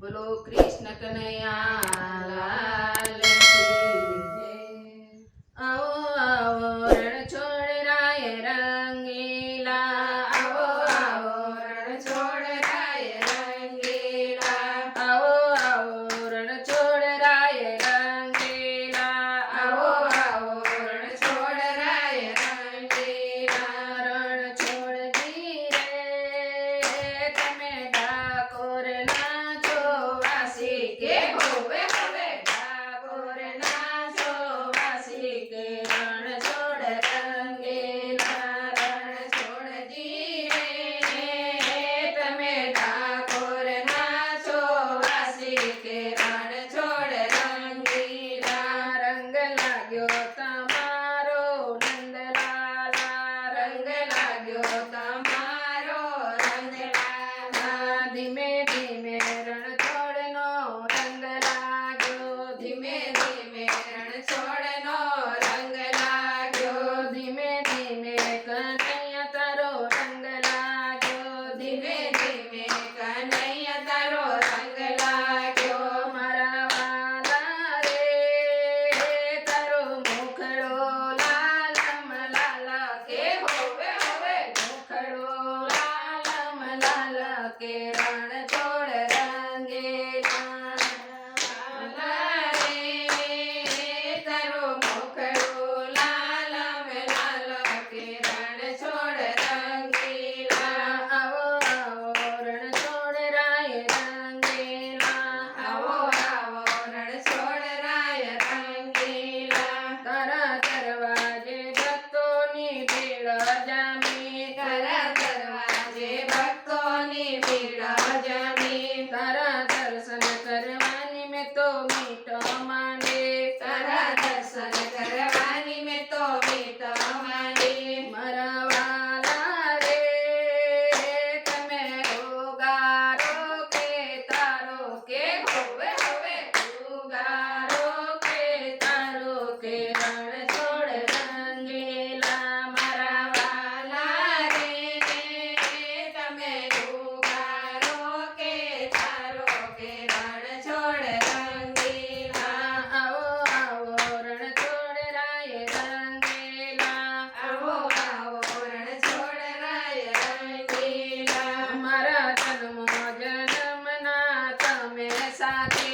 બોલો કૃષ્ણ કનૈયા લાલ કી જય। આવો આવો રણ છોડ રાય રંગીલા, આવો આવો રણ છોડ રાય રંગીલા, આવો આવો રણ છોડ રાય રંગીલા, આવો આવો રણ છોડ રાય રંગીલા। રણ છોડજી રે તમે ડાકોર નાચો વાસી કે હોવે હોવે, ડાકોર નાચો વાસી કે રણ છોડ રંગીલા। રણ છોડજી રે તમે ડાકોર નાચો વાસી કે રણ છોડ રંગીલા। રંગ લાગ્યો તમારો નંદલાલા, રંગ લાગ્યો તમારો નંદલાલા। ધીમે ધીમે રણછોડનો રંગ લાગ્યો, ધીમે ધીમે રણછોડનો રંગ લાગ્યો, ધીમે ધીમે કનૈયા તારો રંગ લાગ્યો, ધીમે ધીમે કનૈયા તારો રંગ લાગ્યો। મારા વાલા રે તારો મુખડો લાલમ લાલા કે હોવે હોવે, મુખડો લાલમ લાલા કે રણ છોડ રંગીલા। વાલા રે તારો મુખડો લાલમ લાલા કે રણ છોડ રંગીલા। આવો આવો રણ છોડ રાય રંગીલા, આવો આવો રણ છોડ રાય રંગીલા। તારા દરવાજે ભક્તોની ભીડ જામી, તારા દરવાજે ભક્તોની ભીડ જામી। તારા દર્શન કરવાની મેં તો મીઠ માંડે, તારા દર્શન કરવાની મેં તો મીઠ માંડે। મારા વાલા રે તમે ઉગારો કે તારો કે હોવે હોવે, ઉગારો કે તારો કે રણ છોડ રંગીલા। મારા વાલા રે તમે ઉગારો કે તારો કે રણ છોડ રંગીલા। આવો આવો રણ છોડ રાય રંગીલા, આવો આવો રણ છોડ રાય રંગીલા। મારા જન્મો જન્મના તમે સાથે